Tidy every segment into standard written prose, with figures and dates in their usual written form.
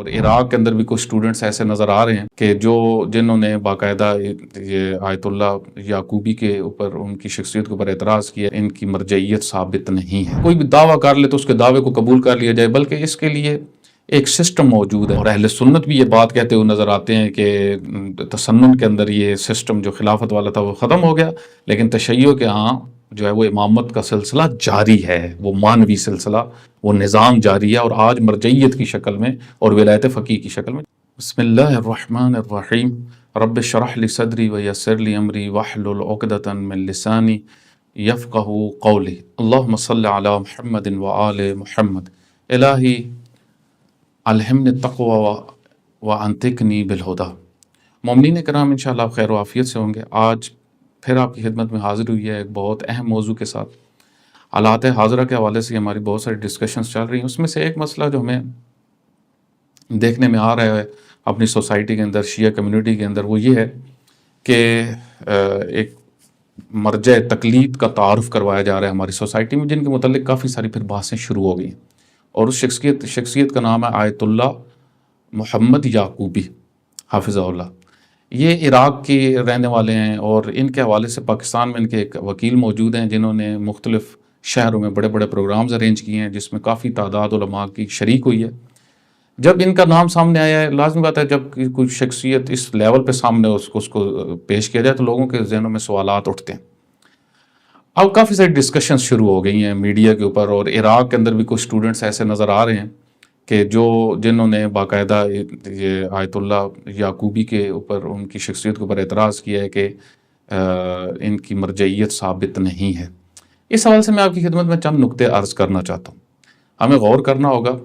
اور عراق کے اندر بھی کچھ اسٹوڈنٹس ایسے نظر آ رہے ہیں کہ جنہوں نے باقاعدہ یہ آیت اللہ یعقوبی کے اوپر ان کی شخصیت کے اوپر اعتراض کیا، ان کی مرجعیت ثابت نہیں ہے۔ کوئی بھی دعویٰ کر لے تو اس کے دعوے کو قبول کر لیا جائے، بلکہ اس کے لیے ایک سسٹم موجود ہے، اور اہل سنت بھی یہ بات کہتے ہوئے نظر آتے ہیں کہ تسنن کے اندر یہ سسٹم جو خلافت والا تھا وہ ختم ہو گیا، لیکن تشیع کے ہاں جو ہے وہ امامت کا سلسلہ جاری ہے، وہ مانوی سلسلہ، وہ نظام جاری ہے، اور آج مرجعیت کی شکل میں اور ولایت فقیہ کی شکل میں۔ بسم اللہ الرحمن الرحیم، رب اشرح لی صدری ویسر لی امری واحلل عقدۃ من لسانی یفقہوا قولی، اللہم صل علی محمد وآل محمد۔ الہی الہمنی التقوی وانطقنی بالہدی۔ مومنین کرام، انشاءاللہ خیر و عافیت سے ہوں گے۔ آج پھر آپ کی خدمت میں حاضر ہوئی ہے ایک بہت اہم موضوع کے ساتھ۔ حالات حاضرہ کے حوالے سے ہماری بہت ساری ڈسکشنز چل رہی ہیں، اس میں سے ایک مسئلہ جو ہمیں دیکھنے میں آ رہا ہے اپنی سوسائٹی کے اندر، شیعہ کمیونٹی کے اندر، وہ یہ ہے کہ ایک مرجع تقلید کا تعارف کروایا جا رہا ہے ہماری سوسائٹی میں، جن کے متعلق کافی ساری پھر بحثیں شروع ہو گئی ہیں، اور اس شخصیت کا نام ہے آیت اللہ محمد یعقوبی حافظہ اللہ۔ یہ عراق کے رہنے والے ہیں، اور ان کے حوالے سے پاکستان میں ان کے ایک وکیل موجود ہیں جنہوں نے مختلف شہروں میں بڑے بڑے پروگرامز ارینج کیے ہیں، جس میں کافی تعداد علماء کی شریک ہوئی ہے۔ جب ان کا نام سامنے آیا ہے، لازمی بات ہے جب کوئی شخصیت اس لیول پہ سامنے اس کو پیش کیا جائے تو لوگوں کے ذہنوں میں سوالات اٹھتے ہیں۔ اب کافی ساری ڈسکشنز شروع ہو گئی ہیں میڈیا کے اوپر، اور عراق کے اندر بھی کچھ اسٹوڈنٹس ایسے نظر آ رہے ہیں کہ جنہوں نے باقاعدہ یہ آیت اللہ یعقوبی کے اوپر ان کی شخصیت کے اوپر اعتراض کیا ہے کہ ان کی مرجعیت ثابت نہیں ہے۔ اس حوالے سے میں آپ کی خدمت میں چند نقطے عرض کرنا چاہتا ہوں، ہمیں غور کرنا ہوگا،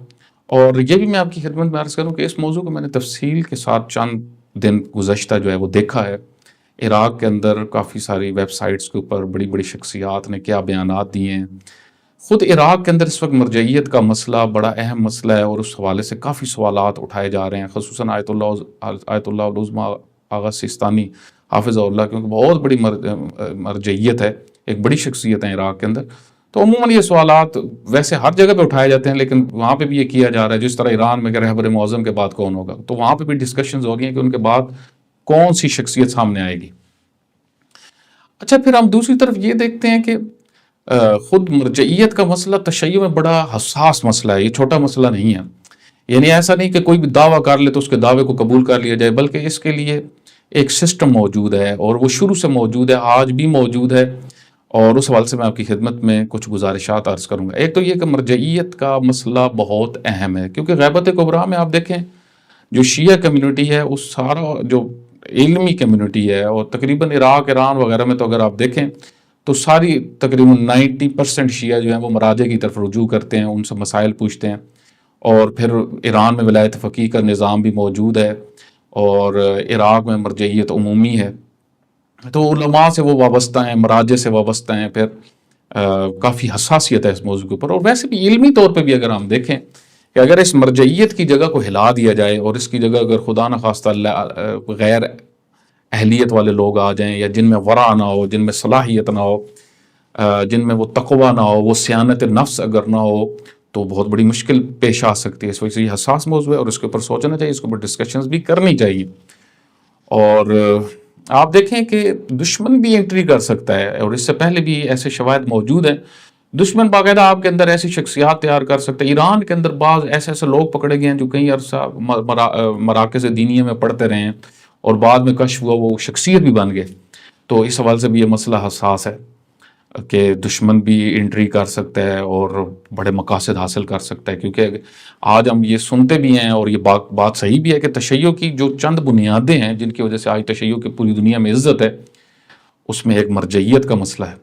اور یہ بھی میں آپ کی خدمت میں عرض کروں کہ اس موضوع کو میں نے تفصیل کے ساتھ چند دن گزشتہ جو ہے وہ دیکھا ہے۔ عراق کے اندر کافی ساری ویب سائٹس کے اوپر بڑی بڑی شخصیات نے کیا بیانات دیے ہیں۔ خود عراق کے اندر اس وقت مرجعیت کا مسئلہ بڑا اہم مسئلہ ہے، اور اس حوالے سے کافی سوالات اٹھائے جا رہے ہیں، خصوصاً آیت اللہ العظمی آغا سیستانی حافظہ اللہ، کیونکہ بہت بڑی مرجعیت ہے، ایک بڑی شخصیت ہے عراق کے اندر۔ تو عموماً یہ سوالات ویسے ہر جگہ پہ اٹھائے جاتے ہیں، لیکن وہاں پہ بھی یہ کیا جا رہا ہے، جس طرح ایران میں کہ رہبر معظم کے بعد کون ہوگا، تو وہاں پہ بھی ڈسکشنز ہو گئی ہیں کہ ان کے بعد کون سی شخصیت سامنے آئے گی۔ اچھا، پھر ہم دوسری طرف یہ دیکھتے ہیں کہ خود مرجعیت کا مسئلہ تشیع میں بڑا حساس مسئلہ ہے، یہ چھوٹا مسئلہ نہیں ہے۔ یعنی ایسا نہیں کہ کوئی بھی دعویٰ کر لے تو اس کے دعوے کو قبول کر لیا جائے، بلکہ اس کے لیے ایک سسٹم موجود ہے، اور وہ شروع سے موجود ہے، آج بھی موجود ہے، اور اس حوالے سے میں آپ کی خدمت میں کچھ گزارشات عرض کروں گا۔ ایک تو یہ کہ مرجعیت کا مسئلہ بہت اہم ہے، کیونکہ غیبت کبریٰ میں آپ دیکھیں جو شیعہ کمیونٹی ہے، اس سارا جو علمی کمیونٹی ہے، اور تقریباً عراق، ایران وغیرہ میں تو اگر آپ دیکھیں تو ساری تقریباً 90% شیعہ جو ہیں وہ مراجع کی طرف رجوع کرتے ہیں، ان سے مسائل پوچھتے ہیں، اور پھر ایران میں ولایت فقیہ کا نظام بھی موجود ہے، اور عراق میں مرجعیت عمومی ہے، تو علماء سے وہ وابستہ ہیں، مراجع سے وابستہ ہیں، پھر کافی حساسیت ہے اس موضوع کے اوپر۔ اور ویسے بھی علمی طور پہ بھی اگر ہم دیکھیں کہ اگر اس مرجعیت کی جگہ کو ہلا دیا جائے، اور اس کی جگہ اگر خدا نخواستہ غیر اہلیت والے لوگ آ جائیں، یا جن میں ورع نہ ہو، جن میں صلاحیت نہ ہو، جن میں وہ تقوی نہ ہو، وہ صیانت نفس اگر نہ ہو، تو بہت بڑی مشکل پیش آ سکتی ہے۔ اس وجہ سے یہ حساس موضوع ہے، اور اس کے اوپر سوچنا چاہیے، اس کے اوپر ڈسکشنز بھی کرنی چاہیے۔ اور آپ دیکھیں کہ دشمن بھی انٹری کر سکتا ہے، اور اس سے پہلے بھی ایسے شواہد موجود ہیں۔ دشمن باقاعدہ آپ کے اندر ایسی شخصیات تیار کر سکتے ہیں۔ ایران کے اندر بعض ایسے لوگ پکڑے گئے ہیں جو کئی عرصہ مراکز دینیہ میں پڑھتے رہے ہیں، اور بعد میں کشف ہوا وہ شخصیت بھی بن گئے۔ تو اس حوالے سے بھی یہ مسئلہ حساس ہے کہ دشمن بھی انٹری کر سکتا ہے اور بڑے مقاصد حاصل کر سکتا ہے، کیونکہ آج ہم یہ سنتے بھی ہیں، اور یہ بات صحیح بھی ہے کہ تشیع کی جو چند بنیادیں ہیں جن کی وجہ سے آج تشیع کی پوری دنیا میں عزت ہے، اس میں ایک مرجعیت کا مسئلہ ہے،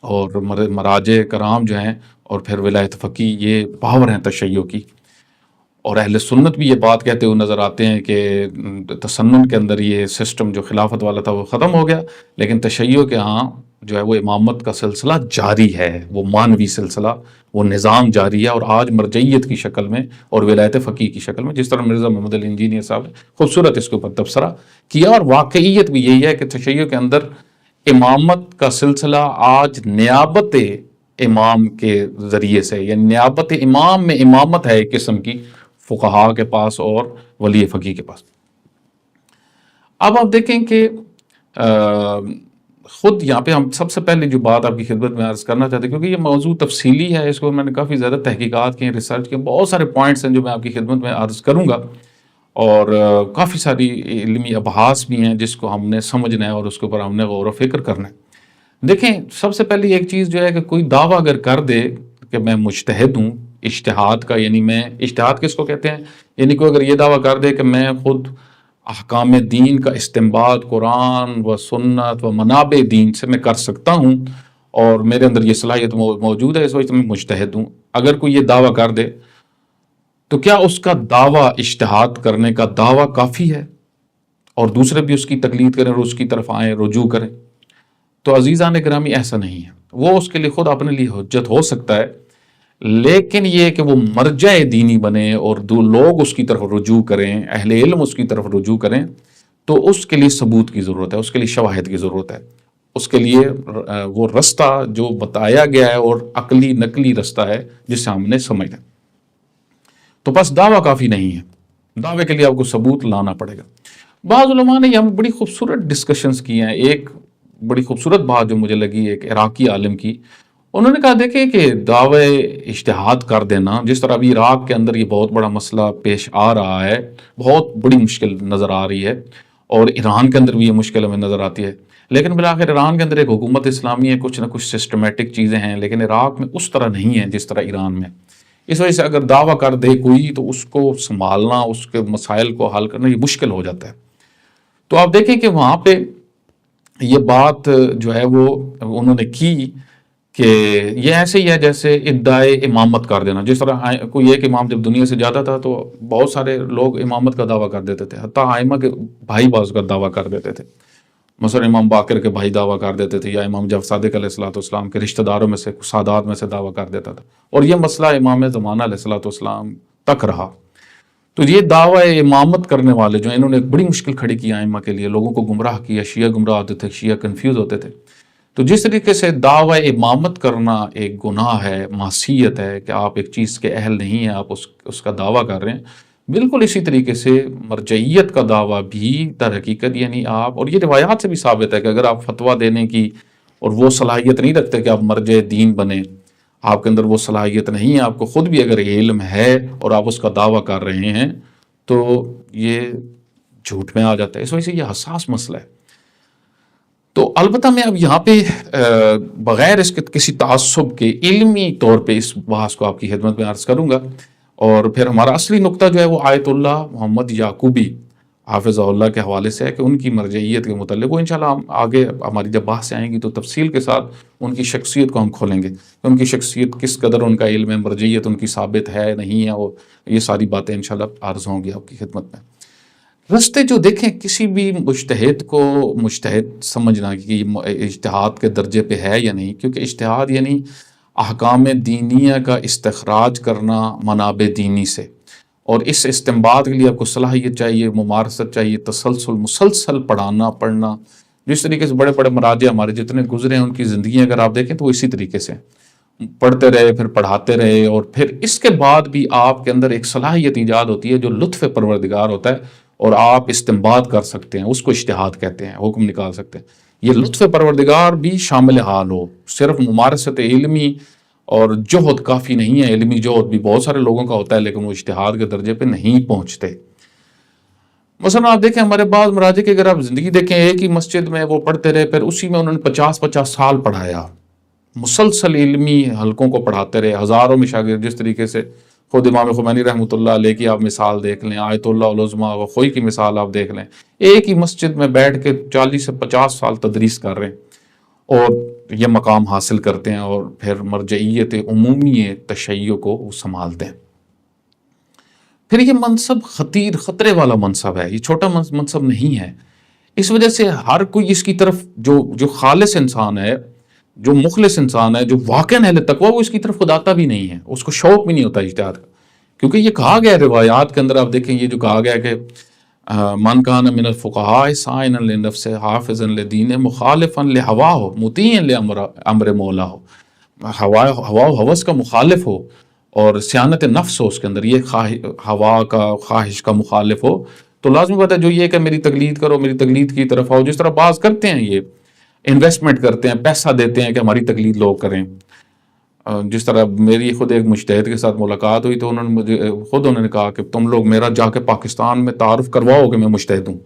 اور مراجع کرام جو ہیں اور پھر ولایت فقیہ، یہ پاور ہیں تشیع کی۔ اور اہل سنت بھی یہ بات کہتے ہوئے نظر آتے ہیں کہ تسنن کے اندر یہ سسٹم جو خلافت والا تھا وہ ختم ہو گیا، لیکن تشیع کے ہاں جو ہے وہ امامت کا سلسلہ جاری ہے، وہ مانوی سلسلہ، وہ نظام جاری ہے، اور آج مرجعیت کی شکل میں اور ولایت فقیہ کی شکل میں، جس طرح مرزا محمد علی انجینئر صاحب نے خوبصورت اس کے اوپر تبصرہ کیا۔ اور واقعیت بھی یہی ہے کہ تشیع کے اندر امامت کا سلسلہ آج نیابت امام کے ذریعے سے، یعنی نیابت امام میں امامت ہے ایک قسم کی، فقہا کے پاس اور ولی فقیہ کے پاس۔ اب آپ دیکھیں کہ خود یہاں پہ ہم سب سے پہلے جو بات آپ کی خدمت میں عرض کرنا چاہتے ہیں، کیونکہ یہ موضوع تفصیلی ہے، اس کو میں نے کافی زیادہ تحقیقات کی، ریسرچ کی، بہت سارے پوائنٹس ہیں جو میں آپ کی خدمت میں عرض کروں گا، اور کافی ساری علمی ابحاث بھی ہیں جس کو ہم نے سمجھنا ہے اور اس کے اوپر ہم نے غور و فکر کرنا ہے۔ دیکھیں، سب سے پہلے ایک چیز جو ہے کہ کوئی دعویٰ اگر کر دے کہ میں مجتہد ہوں، اجتہاد کا یعنی میں اجتہاد کس کو کہتے ہیں، یعنی کوئی اگر یہ دعویٰ کر دے کہ میں خود احکام دین کا استنباط قرآن و سنت و منابع دین سے میں کر سکتا ہوں اور میرے اندر یہ صلاحیت موجود ہے، اس وجہ سے میں مجتہد ہوں، اگر کوئی یہ دعویٰ کر دے تو کیا اس کا دعویٰ، اجتہاد کرنے کا دعویٰ کافی ہے اور دوسرے بھی اس کی تقلید کریں اور اس کی طرف آئیں، رجوع کریں؟ تو عزیزان گرامی، ایسا نہیں ہے۔ وہ اس کے لیے خود اپنے لیے حجت ہو سکتا ہے، لیکن یہ کہ وہ مرجع دینی بنے اور دو لوگ اس کی طرف رجوع کریں، اہل علم اس کی طرف رجوع کریں، تو اس کے لیے ثبوت کی ضرورت ہے، اس کے لیے شواہد کی ضرورت ہے، اس کے لیے وہ رستہ جو بتایا گیا ہے اور عقلی نقلی رستہ ہے جسے ہم نے سمجھا۔ تو بس دعویٰ کافی نہیں ہے، دعوے کے لیے آپ کو ثبوت لانا پڑے گا۔ بعض علماء نے یہاں بڑی خوبصورت ڈسکشنز کی ہیں۔ ایک بڑی خوبصورت بات جو مجھے لگی ایک عراقی عالم کی، انہوں نے کہا دیکھیں کہ دعوے اجتہاد کر دینا، جس طرح ابھی عراق کے اندر یہ بہت بڑا مسئلہ پیش آ رہا ہے، بہت بڑی مشکل نظر آ رہی ہے، اور ایران کے اندر بھی یہ مشکل ہمیں نظر آتی ہے، لیکن بالآخر ایران کے اندر ایک حکومت اسلامی ہے، کچھ نہ کچھ سسٹمیٹک چیزیں ہیں، لیکن عراق میں اس طرح نہیں ہے جس طرح ایران میں۔ اس وجہ سے اگر دعویٰ کر دے کوئی تو اس کو سنبھالنا، اس کے مسائل کو حل کرنا یہ مشکل ہو جاتا ہے۔ تو آپ دیکھیں کہ وہاں پہ یہ بات جو ہے وہ انہوں نے کی کہ یہ ایسے ہی ہے جیسے ادعائے امامت کر دینا، جس طرح کوئی ایک امام جب دنیا سے جاتا تھا تو بہت سارے لوگ امامت کا دعویٰ کر دیتے تھے، حتیٰ ائمہ کے بھائی بعض کا دعویٰ کر دیتے تھے، مثلا امام باقر کے بھائی دعویٰ کر دیتے تھے، یا امام جعفر صادق علیہ السلام کے رشتہ داروں میں سے سادات میں سے دعویٰ کر دیتا تھا، اور یہ مسئلہ امام زمانہ علیہ السلام تک رہا۔ تو یہ دعویٰ امامت کرنے والے جو انہوں نے ایک بڑی مشکل کھڑی کی ائمہ کے لیے، لوگوں کو گمراہ کیا، شیعہ گمراہ ہوتے تھے، شیعہ کنفیوز ہوتے تھے۔ تو جس طریقے سے دعویٰ امامت کرنا ایک گناہ ہے، معصیت ہے کہ آپ ایک چیز کے اہل نہیں ہیں، آپ اس کا دعویٰ کر رہے ہیں، بالکل اسی طریقے سے مرجعیت کا دعویٰ بھی در حقیقت یعنی آپ، اور یہ روایات سے بھی ثابت ہے کہ اگر آپ فتویٰ دینے کی اور وہ صلاحیت نہیں رکھتے کہ آپ مرجع دین بنیں، آپ کے اندر وہ صلاحیت نہیں ہے، آپ کو خود بھی اگر علم ہے اور آپ اس کا دعویٰ کر رہے ہیں تو یہ جھوٹ میں آ جاتا ہے۔ اس وجہ سے یہ حساس مسئلہ ہے۔ تو البتہ میں اب یہاں پہ بغیر اس کے کسی تعصب کے علمی طور پہ اس بحث کو آپ کی خدمت میں عرض کروں گا، اور پھر ہمارا اصلی نقطہ جو ہے وہ آیت اللہ محمد یعقوبی حافظہ اللہ کے حوالے سے ہے کہ ان کی مرجعیت کے متعلق وہ انشاءاللہ ہم آگے ہماری جب بحث آئیں گی تو تفصیل کے ساتھ ان کی شخصیت کو ہم کھولیں گے کہ ان کی شخصیت کس قدر، ان کا علم ہے، مرجعیت ان کی ثابت ہے نہیں ہے، اور یہ ساری باتیں انشاءاللہ عرض ہوں گی آپ کی خدمت میں۔ رستے جو دیکھیں کسی بھی مجتہد کو مجتہد سمجھنا کہ یہ اجتہاد کے درجے پہ ہے یا نہیں، کیونکہ اجتہاد یعنی احکام دینیہ کا استخراج کرنا منابع دینی سے، اور اس استنباط کے لیے آپ کو صلاحیت چاہیے، ممارست چاہیے، مسلسل پڑھنا۔ جس طریقے سے بڑے بڑے مراجع ہمارے جتنے گزرے ہیں ان کی زندگی اگر آپ دیکھیں تو وہ اسی طریقے سے پڑھتے رہے، پھر پڑھاتے رہے، اور پھر اس کے بعد بھی آپ کے اندر ایک صلاحیت ایجاد ہوتی ہے جو لطف پروردگار ہوتا ہے، اور آپ استنباط کر سکتے ہیں، اس کو اجتہاد کہتے ہیں، حکم نکال سکتے ہیں۔ یہ لطف پروردگار بھی شامل حال ہو، صرف ممارست علمی اور جہد کافی نہیں ہے، علمی جہد بھی بہت سارے لوگوں کا ہوتا ہے لیکن وہ اجتہاد کے درجے پہ نہیں پہنچتے۔ مثلا آپ دیکھیں ہمارے بعض مراجع کی اگر آپ زندگی دیکھیں، ایک ہی مسجد میں وہ پڑھتے رہے، پھر اسی میں انہوں نے 50 سال پڑھایا، مسلسل علمی حلقوں کو پڑھاتے رہے، ہزاروں میں شاگرد، جس طریقے سے خود امام خمینی رحمۃ اللہ علیہ کی آپ مثال دیکھ لیں، آیت اللہ العظمیٰ و خوئی کی مثال آپ دیکھ لیں، ایک ہی مسجد میں بیٹھ کے 40 سے 50 سال تدریس کر رہے ہیں اور یہ مقام حاصل کرتے ہیں، اور پھر مرجعیت عمومی تشیع کو وہ سنبھالتے ہیں۔ پھر یہ منصب خطرے والا منصب ہے، یہ چھوٹا منصب نہیں ہے، اس وجہ سے ہر کوئی اس کی طرف جو خالص انسان ہے، جو مخلص انسان ہے، جو واقعاً اہل تقویٰ، وہ اس کی طرف خود آتا بھی نہیں ہے، اس کو شوق بھی نہیں ہوتا اجتہاد کا، کیونکہ یہ کہا گیا ہے روایات کے اندر، آپ دیکھیں یہ جو کہا گیا ہے کہ من کان من الفقہاء سائنا لنفسہ حافظا لدینہ مخالفا لہواہ مطیعا لامر مولاہ، ہوا و ہوس کا مخالف ہو اور سیانت نفس ہو اس کے اندر، یہ ہوا کا خواہش کا مخالف ہو، تو لازمی بات ہے جو یہ کہ میری تقلید کرو، میری تقلید کی طرف آؤ، جس طرح بعض کرتے ہیں، یہ انویسٹمنٹ کرتے ہیں، پیسہ دیتے ہیں کہ ہماری تقلید لوگ کریں. جس طرح میری خود ایک مجتہد کے ساتھ ملاقات ہوئی تو انہوں نے کہا کہ تم لوگ میرا جا کے پاکستان میں تعارف کرواؤ کہ میں مجتہد ہوں،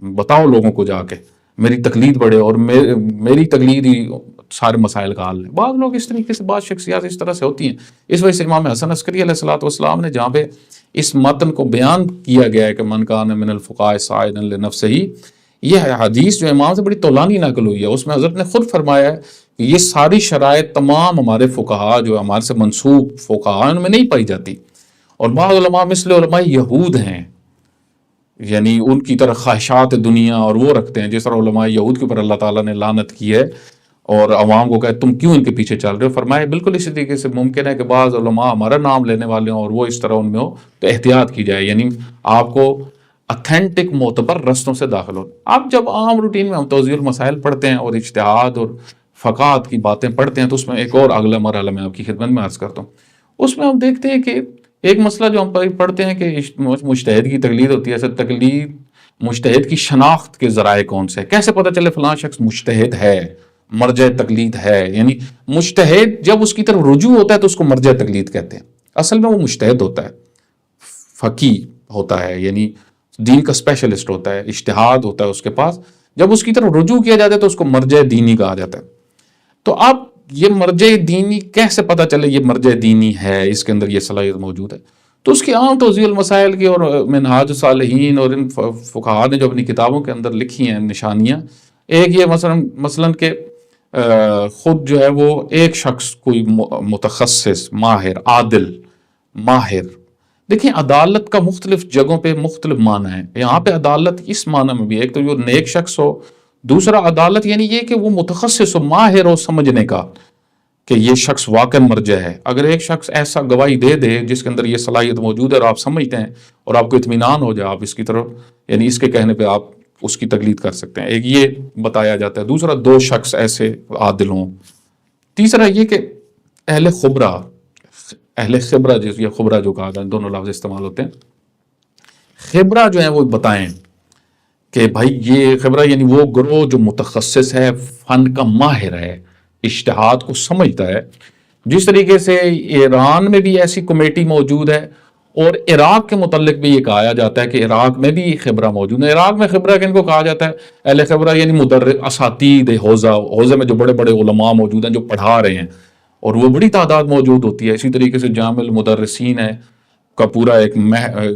بتاؤ لوگوں کو جا کے میری تقلید بڑھے اور میری تقلید ہی سارے مسائل کا حل ہے. بعض لوگ اس طریقے سے، بعض شخصیات اس طرح سے ہوتی ہیں. اس وجہ سے امام حسن عسکری علیہ الصلوۃ والسلام نے جہاں پہ اس متن کو بیان کیا گیا ہے کہ من کان من الفقہاء صائدا لنفسہ، یہ حدیث جو امام سے بڑی طولانی نقل ہوئی ہے، اس میں حضرت نے خود فرمایا ہے کہ یہ ساری شرائط تمام ہمارے فقہاء جو ہمارے سے منسوب فقہاء ان میں نہیں پائی جاتی. اور بعض علماء مثل علماء یہود ہیں، یعنی ان کی طرح خواہشات دنیا اور وہ رکھتے ہیں، جس طرح علماء یہود کے اوپر اللہ تعالیٰ نے لعنت کی ہے اور عوام کو کہے تم کیوں ان کے پیچھے چل رہے ہو. فرمایا بالکل اسی طریقے سے ممکن ہے کہ بعض علماء ہمارا نام لینے والے ہوں اور وہ اس طرح ان میں ہو، تو احتیاط کی جائے، یعنی آپ کو اتھینٹک معتبر رستوں سے داخل ہو. اب جب عام روٹین میں ہم توضیح المسائل پڑھتے ہیں اور اجتہاد اور فقاہت کی باتیں پڑھتے ہیں، تو اس میں ایک اور اگلا مرحلہ میں آپ کی خدمت میں عرض کرتا ہوں. اس میں ہم دیکھتے ہیں کہ ایک مسئلہ جو ہم پڑھتے ہیں کہ مجتہد کی تقلید ہوتی ہے. ایسے تقلید مجتہد کی شناخت کے ذرائع کون سے، کیسے پتہ چلے فلاں شخص مجتہد ہے، مرجع تقلید ہے. یعنی مجتہد جب اس کی طرف رجوع ہوتا ہے تو اس کو مرجع تقلید کہتے ہیں. اصل میں وہ مجتہد ہوتا ہے، فقیہ ہوتا ہے، یعنی دین کا اسپیشلسٹ ہوتا ہے، اجتہاد ہوتا ہے اس کے پاس. جب اس کی طرف رجوع کیا جاتا ہے تو اس کو مرجع دینی کہا جاتا ہے. تو اب یہ مرجع دینی کیسے پتہ چلے یہ مرجع دینی ہے، اس کے اندر یہ صلاحیت موجود ہے؟ تو اس کی عام توضیح المسائل کی اور منہاج الصالحین اور ان فقہاء نے جو اپنی کتابوں کے اندر لکھی ہیں نشانیاں، ایک یہ مثلاً کہ خود جو ہے وہ ایک شخص کوئی متخصص، ماہر، عادل، ماہر. دیکھیں عدالت کا مختلف جگہوں پہ مختلف معنی ہے. یہاں پہ عدالت اس معنی میں بھی ایک تو جو نیک شخص ہو، دوسرا عدالت یعنی یہ کہ وہ متخصص ہو، ماہر ہو سمجھنے کا کہ یہ شخص واقع مرجع ہے. اگر ایک شخص ایسا گواہی دے دے جس کے اندر یہ صلاحیت موجود ہے اور آپ سمجھتے ہیں اور آپ کو اطمینان ہو جائے، آپ اس کی طرف یعنی اس کے کہنے پہ آپ اس کی تقلید کر سکتے ہیں. ایک یہ بتایا جاتا ہے. دوسرا دو شخص ایسے عادل ہوں. تیسرا یہ کہ اہل خبرہ جس یا خبرہ جو کہا جاتا ہے، دونوں لفظ استعمال ہوتے ہیں. خبرہ جو ہیں وہ بتائیں کہ بھائی یہ خبرہ یعنی وہ گروہ جو متخصص ہے، فن کا ماہر ہے، اجتہاد کو سمجھتا ہے. جس طریقے سے ایران میں بھی ایسی کمیٹی موجود ہے اور عراق کے متعلق بھی یہ کہا جاتا ہے کہ عراق میں بھی خبرہ موجود ہے. عراق میں خبرہ کن کو کہا جاتا ہے؟ اہل خبرہ یعنی مدرس، اساتید حوزے میں جو بڑے بڑے علماء موجود ہیں جو پڑھا رہے ہیں، اور وہ بڑی تعداد موجود ہوتی ہے. اسی طریقے سے جامع المدرسین ہے کا پورا ایک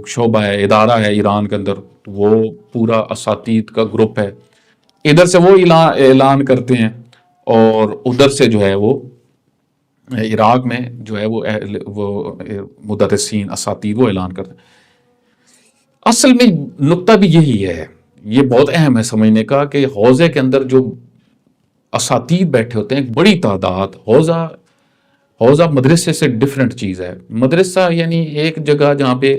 شعبہ ہے، ادارہ ہے ایران کے اندر، وہ پورا اساتید کا گروپ ہے. ادھر سے وہ اعلان کرتے ہیں اور ادھر سے جو ہے وہ عراق میں جو ہے وہ مدرسین، اساتید وہ اعلان کرتے ہیں. اصل میں نقطہ بھی یہی ہے، یہ بہت اہم ہے سمجھنے کا کہ حوزے کے اندر جو اساتید بیٹھے ہوتے ہیں ایک بڑی تعداد. حوزہ مدرسے سے ڈیفرنٹ چیز ہے. مدرسہ یعنی ایک جگہ جہاں پہ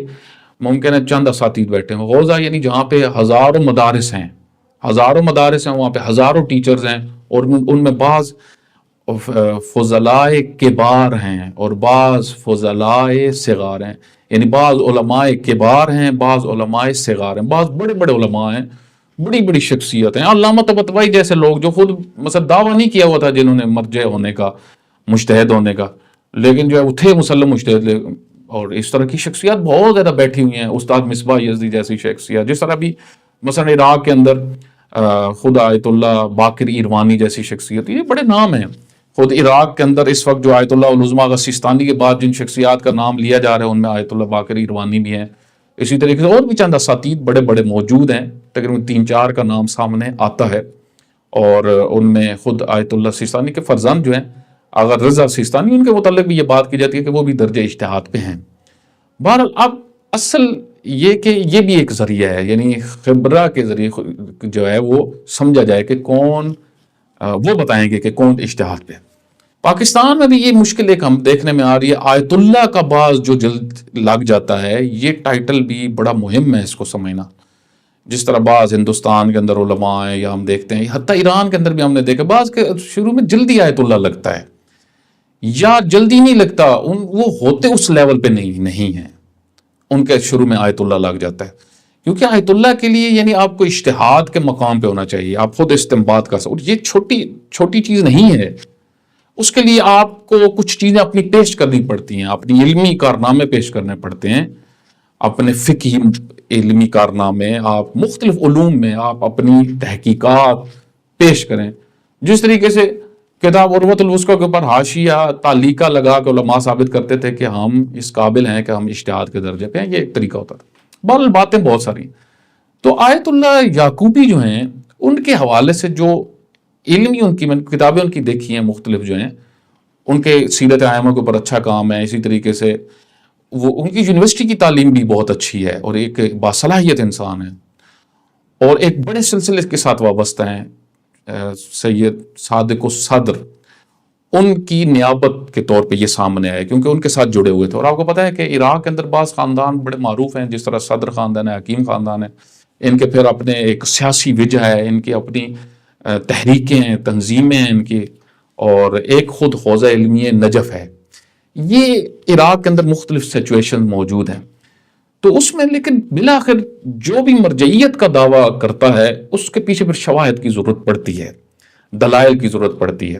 ممکن ہے چند اساتید بیٹھے ہیں. حوزہ یعنی جہاں پہ ہزاروں مدارس ہیں، وہاں پہ ہزاروں ٹیچرز ہیں، اور ان میں بعض فضلاء کبار ہیں اور بعض فضلاء صغار ہیں. یعنی بعض علماء کبار ہیں، بعض علماء صغار ہیں، بعض بڑے بڑے علماء ہیں، بڑی بڑی شخصیت ہیں. علامہ طباطبائی جیسے لوگ جو خود مثلا دعویٰ نہیں کیا ہوا تھا جنہوں نے مرجع ہونے کا، مجتہد ہونے کا، لیکن جو ہے وہ تھے مسلم مجتہد. اور اس طرح کی شخصیات بہت زیادہ بیٹھی ہوئی ہیں، استاد مصباح یزدی جیسی شخصیت. جس طرح بھی مثلا عراق کے اندر خود آیت اللہ باقر ایروانی جیسی شخصیت، یہ بڑے نام ہیں. خود عراق کے اندر اس وقت جو آیت اللہ العظمیٰ سیستانی کے بعد جن شخصیات کا نام لیا جا رہا ہے ان میں آیت اللہ باقر ایروانی بھی ہیں. اسی طریقے سے اور بھی چند اساتید بڑے بڑے موجود ہیں، تقریباً 3-4 کا نام سامنے آتا ہے. اور ان میں خود آیت اللہ سیستانی کے فرزند جو ہیں اگر رضا سیستانی، ان کے متعلق بھی یہ بات کی جاتی ہے کہ وہ بھی درجہ اجتہاد پہ ہیں. بہرحال اب اصل یہ کہ یہ بھی ایک ذریعہ ہے، یعنی خبرہ کے ذریعے جو ہے وہ سمجھا جائے کہ کون، وہ بتائیں گے کہ کون اجتہاد پہ. پاکستان میں بھی یہ مشکل ایک ہم دیکھنے میں آ رہی ہے. آیت اللہ کا بعض جو جلد لگ جاتا ہے، یہ ٹائٹل بھی بڑا مہم ہے اس کو سمجھنا. جس طرح بعض ہندوستان کے اندر علماء ہیں یا ہم دیکھتے ہیں، حتیٰ ایران کے اندر بھی ہم نے دیکھا بعض کے شروع میں جلدی آیت اللہ لگتا ہے. یا جلدی نہیں لگتا، وہ ہوتے اس لیول پہ نہیں ہیں، ان کے شروع میں آیت اللہ لگ جاتا ہے، کیونکہ آیت اللہ کے لیے یعنی آپ کو اجتہاد کے مقام پہ ہونا چاہیے، آپ خود استنباط کر سکتے، یہ چھوٹی چیز نہیں ہے، اس کے لیے آپ کو کچھ چیزیں اپنی پیش کرنی پڑتی ہیں، اپنی علمی کارنامے پیش کرنے پڑتے ہیں، اپنے فقہی علمی کارنامے، آپ مختلف علوم میں آپ اپنی تحقیقات پیش کریں، جس طریقے سے کتاب عروۃ الوثقیٰ کے اوپر حاشیہ تعلیقہ لگا کے علماء ثابت کرتے تھے کہ ہم اس قابل ہیں کہ ہم اجتہاد کے درجے پہ ہیں، یہ ایک طریقہ ہوتا تھا، بہرحال باتیں بہت ساری۔ تو آیت اللہ یعقوبی جو ہیں ان کے حوالے سے جو علمی ان کی میں نے کتابیں ان کی دیکھی ہیں مختلف جو ہیں، ان کے سیرت ائمہ کے اوپر اچھا کام ہے، اسی طریقے سے وہ ان کی یونیورسٹی کی تعلیم بھی بہت اچھی ہے، اور ایک باصلاحیت انسان ہے، اور ایک بڑے سلسلے کے ساتھ وابستہ ہیں، سید صادق الصدر، ان کی نیابت کے طور پہ یہ سامنے آئے کیونکہ ان کے ساتھ جڑے ہوئے تھے۔ اور آپ کو پتہ ہے کہ عراق کے اندر بعض خاندان بڑے معروف ہیں، جس طرح صدر خاندان ہے، حکیم خاندان ہے، ان کے پھر اپنے ایک سیاسی وجہ ہے، ان کی اپنی تحریکیں ہیں، تنظیمیں ہیں ان کی، اور ایک خود حوزہ علمی نجف ہے۔ یہ عراق کے اندر مختلف سچویشن موجود ہیں، تو اس میں لیکن بالآخر جو بھی مرجعیت کا دعویٰ کرتا ہے اس کے پیچھے پھر شواہد کی ضرورت پڑتی ہے، دلائل کی ضرورت پڑتی ہے،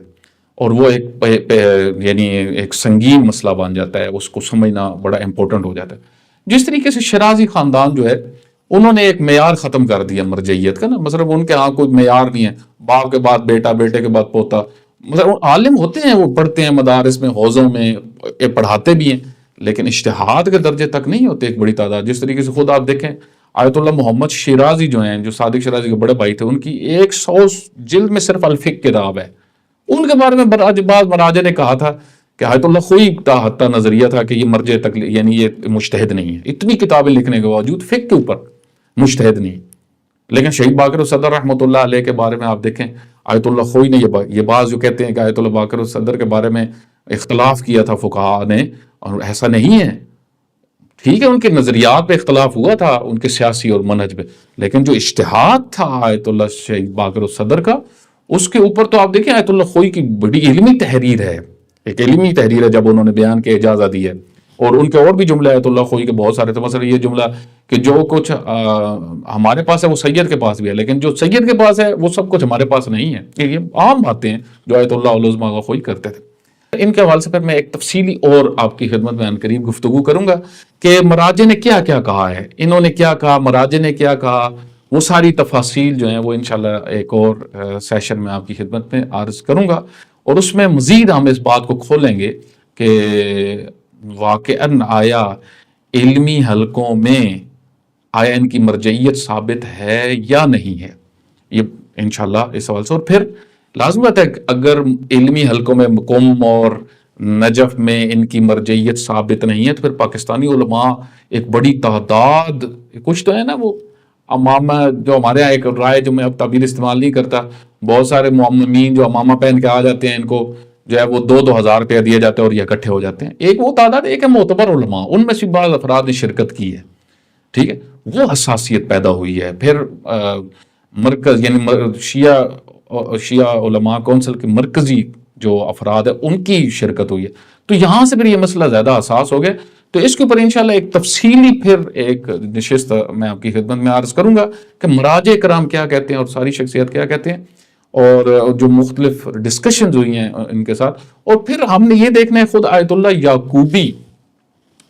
اور وہ یعنی ایک سنگین مسئلہ بن جاتا ہے، اس کو سمجھنا بڑا امپورٹنٹ ہو جاتا ہے۔ جس طریقے سے شرازی خاندان جو ہے انہوں نے ایک معیار ختم کر دیا مرجعیت کا نا، مثلا ان کے ہاں کوئی معیار نہیں ہے، باپ کے بعد بیٹا، بیٹے کے بعد پوتا، مطلب عالم ہوتے ہیں، وہ پڑھتے ہیں مدارس میں، حوزوں میں پڑھاتے بھی ہیں، لیکن اجتہاد کے درجے تک نہیں ہوتے ایک بڑی تعداد۔ جس طریقے سے خود آپ دیکھیں آیت اللہ محمد شیرازی جو ہیں، جو صادق شیرازی کے بڑے بھائی تھے، ان کی 100 جلد میں صرف الفقہ کتاب ہے، ان کے بارے میں بعض مراجع نے کہا تھا کہ آیت اللہ خوئی کا حتی نظریہ تھا کہ یہ مرجع یعنی یہ مجتہد نہیں ہے، اتنی کتابیں لکھنے کے باوجود فقہ کے اوپر مجتہد نہیں۔ لیکن شہید باقر الصدر رحمۃ اللہ علیہ کے بارے میں آپ دیکھیں، آیت اللہ خوئی نے یہ بعض جو کہتے ہیں کہ آیت اللہ باقر الصدر کے بارے میں اختلاف کیا تھا فقہاء نے، اور ایسا نہیں ہے، ٹھیک ہے ان کے نظریات پہ اختلاف ہوا تھا، ان کے سیاسی اور منہج پہ، لیکن جو اجتہاد تھا آیت اللہ شہید باقر الصدر کا، اس کے اوپر تو آپ دیکھیں آیت اللہ خوئی کی بڑی علمی تحریر ہے، ایک علمی تحریر ہے جب انہوں نے بیان کی اجازت دی ہے، اور ان کے اور بھی جملے آیت اللہ خوئی کے بہت سارے تھے، مثلا یہ جملہ کہ جو کچھ ہمارے پاس ہے وہ سید کے پاس بھی ہے، لیکن جو سید کے پاس ہے وہ سب کچھ ہمارے پاس نہیں ہے، یہ عام باتیں ہیں جو آیت اللہ علیہ خوئی کرتے تھے۔ ان کے حوالے سے پھر میں ایک تفصیلی اور آپ کی خدمت میں قریب گفتگو کروں گا کہ مراجع نے کیا کیا کہا ہے، انہوں نے کیا کہا، مراجع نے کیا کہا، وہ ساری تفاصیل جو ہیں وہ انشاءاللہ ایک اور سیشن میں آپ کی خدمت میں عرض کروں گا، اور اس میں مزید ہم اس بات کو کھولیں گے کہ واقعاً آیا علمی حلقوں میں آیا ان کی مرجعیت ثابت ہے یا نہیں ہے، یہ انشاءاللہ اس حوالے سے۔ اور پھر لازم بات ہے اگر علمی حلقوں میں قم اور نجف میں ان کی مرجعیت ثابت نہیں ہے، تو پھر پاکستانی علماء ایک بڑی تعداد، کچھ تو ہے نا وہ امامہ، جو ہمارے یہاں ایک رائے جو میں اب تعبیر استعمال نہیں کرتا، بہت سارے معممین جو امامہ پہن کے آ جاتے ہیں، ان کو جو ہے وہ 2,000 روپیہ دیے جاتے ہیں اور یہ اکٹھے ہو جاتے ہیں، ایک وہ تعداد، ایک ہے معتبر علماء، ان میں سے بعض افراد نے شرکت کی ہے، ٹھیک ہے، وہ حساسیت پیدا ہوئی ہے۔ پھر مرکز یعنی شیعہ علماء کونسل کے مرکزی جو افراد ہیں ان کی شرکت ہوئی ہے، تو یہاں سے پھر یہ مسئلہ زیادہ حساس ہو گیا، تو اس کے اوپر انشاءاللہ ایک تفصیلی پھر ایک نشست میں آپ کی خدمت میں عرض کروں گا کہ مراجع کرام کیا کہتے ہیں اور ساری شخصیت کیا کہتے ہیں، اور جو مختلف ڈسکشنز ہوئی ہیں ان کے ساتھ، اور پھر ہم نے یہ دیکھنا ہے خود آیت اللہ یعقوبی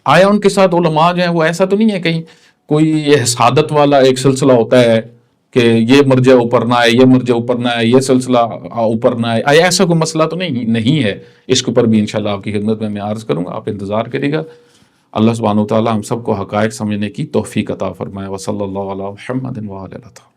آیا ان کے ساتھ علماء جو ہیں وہ ایسا تو نہیں ہے کہیں کوئی یہ حسادت والا ایک سلسلہ ہوتا ہے کہ یہ مرجع اوپر نہ آئے، یہ مرجع اوپر نہ آئے، یہ سلسلہ اوپر نہ آئے، ایسا کوئی مسئلہ تو نہیں ہے، اس کے اوپر بھی انشاءاللہ آپ کی خدمت میں عرض کروں گا، آپ انتظار کریے گا۔ اللہ سبحانہ و تعالی ہم سب کو حقائق سمجھنے کی توفیق عطا فرمائے، وصلی اللہ علی محمد وعلی آلہ۔